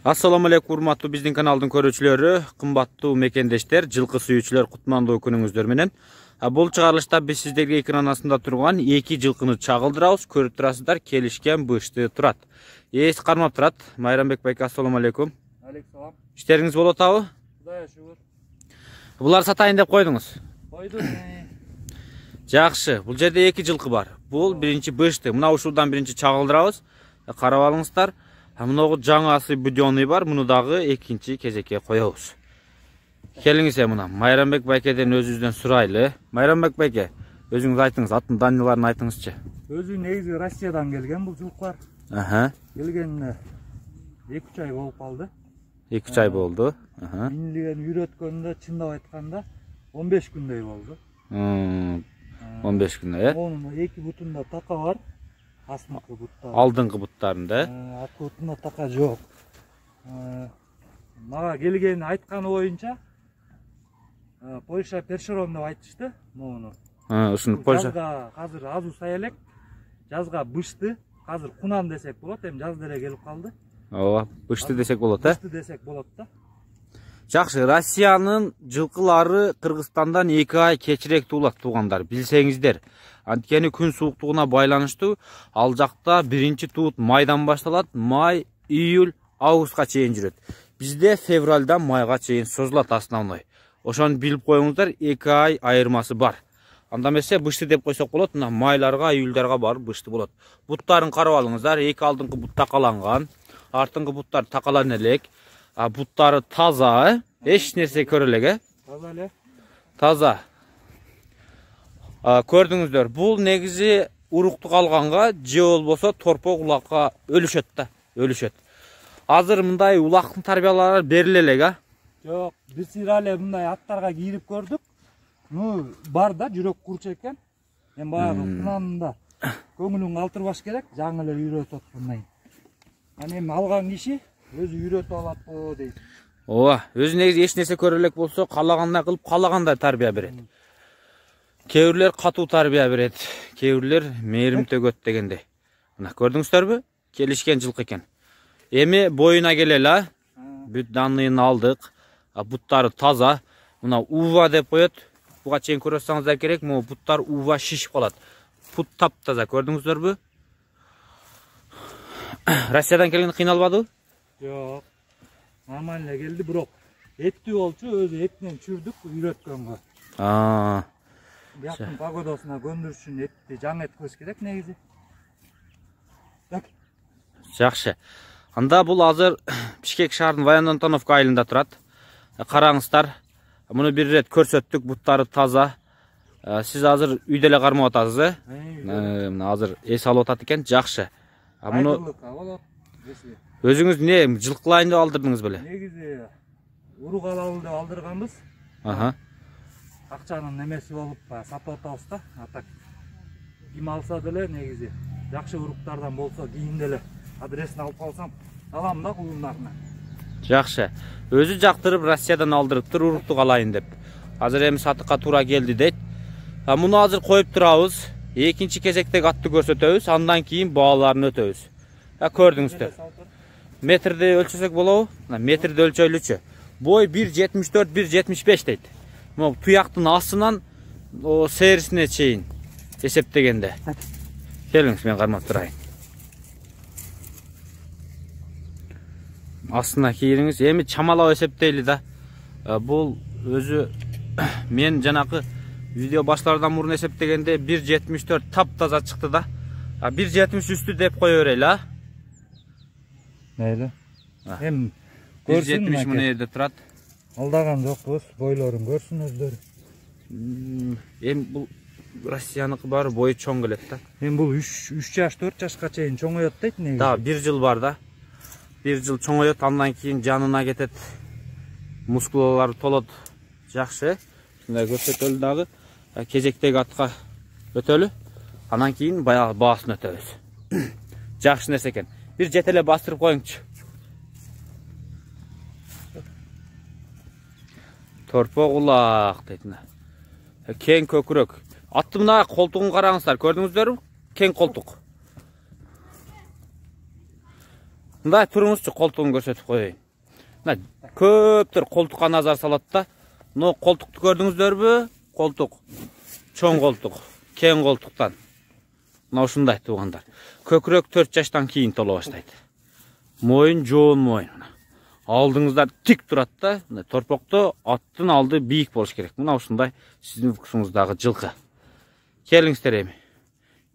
Assalamu alaikum урматтуу биздин каналдын көрүүчүлөрү, кымбаттуу мекендештер, жылкы сүйүүчүлөр, кутмандуу күнүңүздөр менен. Бул чыгарылышта биз сиздерге экран астында турган 2 жылкыны чагылдырабыз. Көрүп турасыздар, келишкен бышты турат. Эс кармап турат. Майрамбек байке, ассаламу алейкум. Алейкум салам. Иштериңиз болуп атабы? Кудайга шүгүр. Булар сатайын деп койдуңуз. Койдум. Жакшы. Бул жерде 2 жылкы бар. Бул биринчи бышты. Мына ушудан биринчи чагылдырабыз. Карап алыңыздар. Мыногу жаңасы будёный бар, муну дагы экинчи кезекке коебуз. Келиңиз мына Майрамбек байкеден өзүбүздөн сурайлы. Майрамбек байке, өзүңүз айтыңыз, атын даныларын айтыңызчы. Өзү негизи Россиядан келген бул жылкылар. Келгенине 2-3 ай болуп калды. 2-3 ай болду. Минилген үйрөткөндө чындап айтканда 15 күндөй болду. 15 күндөй, Онун 2 бутунда така бар. Астыңкы буттар. Алдыңкы буттарында, Артқы бутунда така жок. Мага келген айтканы боюнча Польша першерон деп айтышты моуну. Ушуну Польша. Жазга азыр азусай элек. Жазга бышты, азыр кунам десек болот, эми жаз деле келип калды. Ооба, бышты десек болот, Бышты десек болот да. Жакшы, Россиянын жылкылары Кыргызстандан 2 ай кечирээк туулат, туугандар, билсеңиздер. Анткени күн сууктугуна байланыштуу, ал жакта биринчи туут майдан башталат, май, июль, августка чейин жүрөт. Бизде февралдан майга чейин созулат основной. Ошону билип коюңуздар, 2 ай айырмасы бар. Анда эмесе бышты деп койсок болот, мына майларга, июльдарга барып бышты болот. Буттарын карап алыңыздар, 2 алдыңкы бут такаланган, артыңкы буттар такалан элек. Буттары таза, эч нерсе көрө элек, Таза эле. Таза. Көрдүңүздөр, бул негизи уруктук алганга же болбосо торпок улакка өлүшөт да, өлүшөт. Азыр мындай улактын тарбиялары бериле элек, Жок, бир сыйра эле мындай аттарга кийирип көрдүк. Бар да, жүрөк курч экен. Эми баягы кунамда көңүлүң калтырбаш керек, жаңы эле үйрөтөт мындай. Аны эми алган киши өзү үйрөтүп алат го дейт. Ооба, өзү негизи эч нерсе көрө элек болсо, каалагандай кылып, каалагандай тарбия берет. Кээ бирлер катуу тарбия берет, кээ бирлер мээрим төгөт дегендей. Мына көрдүңүздөрбү? Келишкен жылкы экен. Эми боюна келели, бүт данныйын алдык. Буттары таза. Мына ува деп коет. Буга чейин көрөсөңүздөр керек, могу буттар ува шишип калат. Бут таптаза, көрдүңүздөрбү? Россиядан келген кыйналбадыбы? Жок. Нормально келди, бирок эттүү болчу, өзү этинен чүрдүк үйрөткөнгө. Бияктын погодасына көндүрүш үчүн этти жаңы эт кылыш керек негизи. Жакшы. Анда бул азыр Бишкек шаарынын Военно-Антоновка айылында турат. Караңыздар. Муну бир ирет көрсөттүк, буттары таза. Сиз азыр үйдө эле кармап атасыз, Мына азыр эс алып атат экен, жакшы. Муну өзүңүз эмне жылкылайын деп алдырдыңыз беле? Негизи урук алалы деп алдырганбыз. Акчанын немеси болуп сатып атабыз да. Атак ким алса деле негизи жакшы уруктардан болсо кийин деле адресин алып калсам алам да кулундарына. Жакшы. Өзү жактырып Россиядан алдырыптыр, уруктук алайын деп. Азыр эми сатыкка туура келди дейт. Муну азыр коюп турабыз. Экинчи кезектеги атты көрсөтөбүз, андан кийин бааларын өтөбүз. Көрдүңүздөр. Метрде өлчөсөк болобу? Метрде өлчөйлүчү. Бой 1.74, 1.75 дейт. Могу туяктын астынан серисине чейин эсептегенде. Келиңиз, мен кармап турайын. Астына кийириңиз. Эми чамалап эсептейли да. Бул өзү мен жанакы видео башлардан мурун эсептегенде 1.74 таптаза чыкты да. 1.70 үстү деп кое берели, Мейли. Эми 1.70 мына жерде турат. Алдаган жокпуз, бойлорун көрсүн өздөрү. Эми бул Россияныкы баары бою чоң келет да. Эми бул 3 жаш, 4 жашка чейин чоңоёт дейт негизи. Да, 1 жыл бар да. 1 жыл чоңоёт, андан кийин жанына кетет. Мускулалары толот. Жакшы. Мындай көрсөтөлү дагы. Кезектеги атка өтөлү. Андан кийин баягы баасын өтөбүз. Жакшы нерсе экен. Бир жетеле бастырып коюңчу. Торпок улак дейт мына. Кең көкүрөк. Атты мына колтугун караңыздар, көрдүңүздөрбү? Кең колтук. Мындай туруңузчу, колтугун көрсөтүп коеюн. Мына көптөр колтукка назар салат да. Мына колтукту көрдүңүздөрбү? Колтук. Чоң колтук, кең колтуктан. Мына ушундай туугандар. Көкүрөк 4 жаштан кийин толо баштайт. Моюн жоон моюн. Алдыңыздар тик турат да. Торпокто аттын алды бийик болуш керек. Мына ушундай сиздин вкусуңуздагы жылкы. Келиңиздер эми.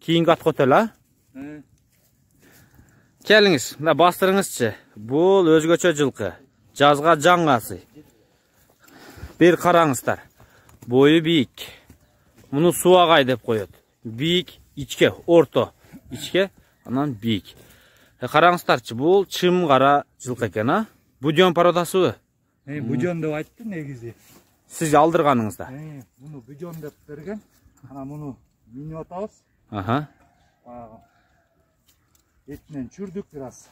Кийинки атка өтөлү, а? Келиңиz, мына бастырыңызчы. Бул өзгөчө жылкы. Жазга жаңгасы. Бир караңыздар. Бою бийик. Муну суагай деп коет. Бийик, ичке, орто. Ичке, анан бийик. Караңыздарчы, бул чым кара жылкы экен, а? Будён породасыбы? Будён деп айтты негизи. Сиз алдырганыңызда. Муну будён деп берген. Ана муну минип атабыз. Аха. Этинен чүрдүк бираз.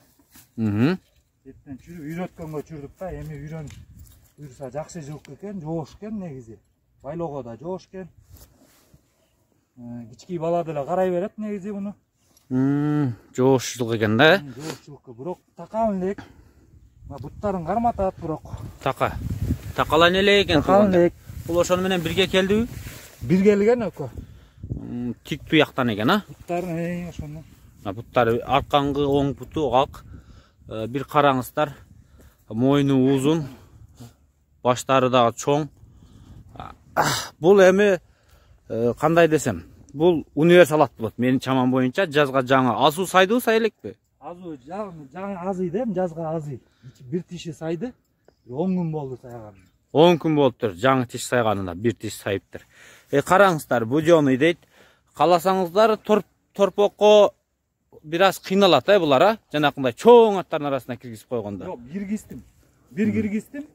Этинен чүрүп, үйрөткөнгө чүрдүк да, эми үйрөнүрсө жакшы жылкы экен, жоош экен негизи. Байлоого да жоош экен. Кички бала деле карай берет негизи муну. Жоош жылкы экен да? Жоош жылкы, бирок такан элек. Буттарын карматат бирок. Такалан элек экен. Такан элек. Бул ошону менен бирге келдиби? Бир келген экөө. Тик туяктан экен, а? Буттарын ошону. Буттары аркаңкы оң буту ак. Бир караңыздар. Мойну узун. Баштары дагы чоң. Бул эми кандай десем, бул универсал ат болот. Менин чамам боюнча жазга жаңы азуу сайдыбы, сай элекпи? Азуу жаңы азый дем, жазга азый. Бир тиши сайды. 10 күн болду сайган. 10 күн болуптур жаңы тиш сайганына, бир тиш сайыптыр. Караңыздар, будёный дейт. Каласаңыздар торпокко бираз кыйналат булар, а? Жанакындай чоң аттардын арасына киргизип койгондо. Жок, киргиздим. Бир киргиздим.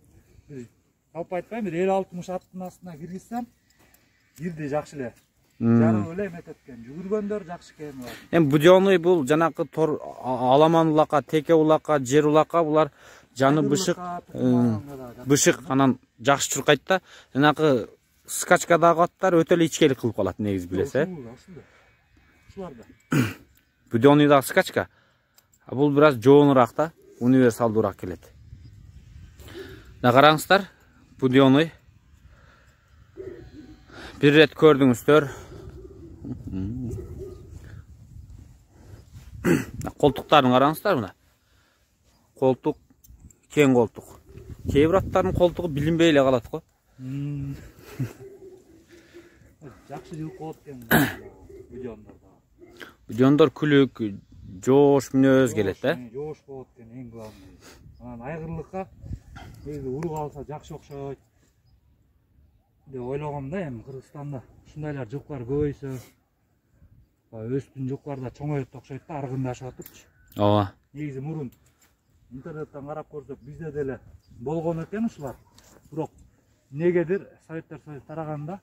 Алып айтпайм, 50-60 аттын астына киргизсем, кирди жакшы эле. Жарым эле эмететкен. Жүгүргөндөр жакшы экен. Эми будёный бул жанакы аламан улакка, теке улакка, жер улакка булар жаны бышык, анан жакшы чуркайт да. Жанакы скачкадагы аттар өтө эле ичкелик кылып калат негизи билесе. Ушуларда. Будёныйдагы скачка. Бул бираз жоонураак да, универсалдуураак келет. Мына караңыздар, будёный. Бир рет көрдүңүздөр. Колтуктарын караңыздар мына. Колтук, кең колтук. Кээ бир аттардын колтугу билинбей эле калат го. Жакшы жылкы болот экен будёндордо. Будёндор күлүк, жоош мүнөз келет да? Жоош болот экен эң главный. Анан айгырлыкка негизи урук алса жакшы окшойт деп ойлогом да, эми Кыргызстанда ушундайлар жылкылар көбөйсө, өстүн жылкылар да чоңойот окшойт да, аргындашып атыпчы. Ооба. Негизи мурун интернеттен карап көрсөк, бизде деле болгон экен ушулар. Бирок негедир Советтер Союзу тараганда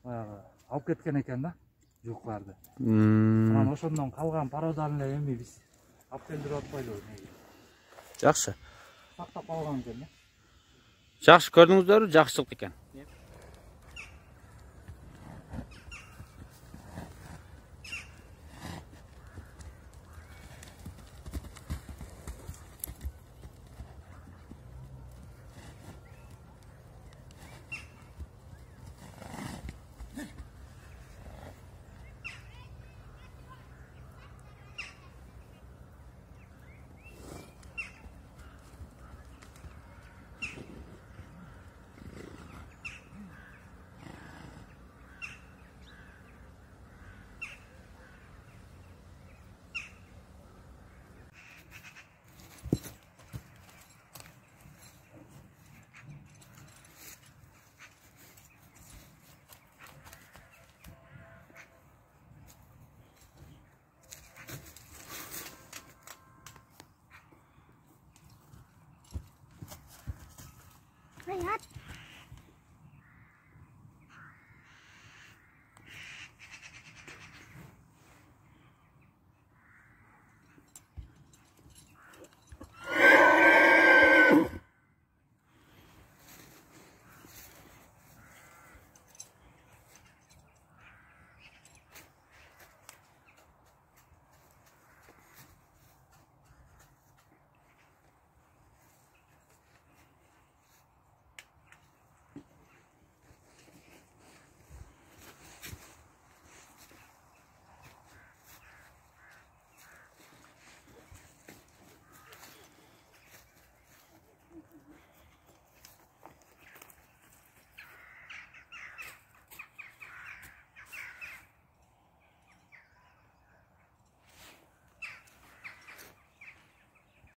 алып кеткен экен да жылкыларды. Анан ошондон калган породаны эле эми биз алып келдирип атпайлыбы неге? Жакшы. Сактап калган экен. Жакшы көрдүңүздөрбү? Жакшы жылкы экен.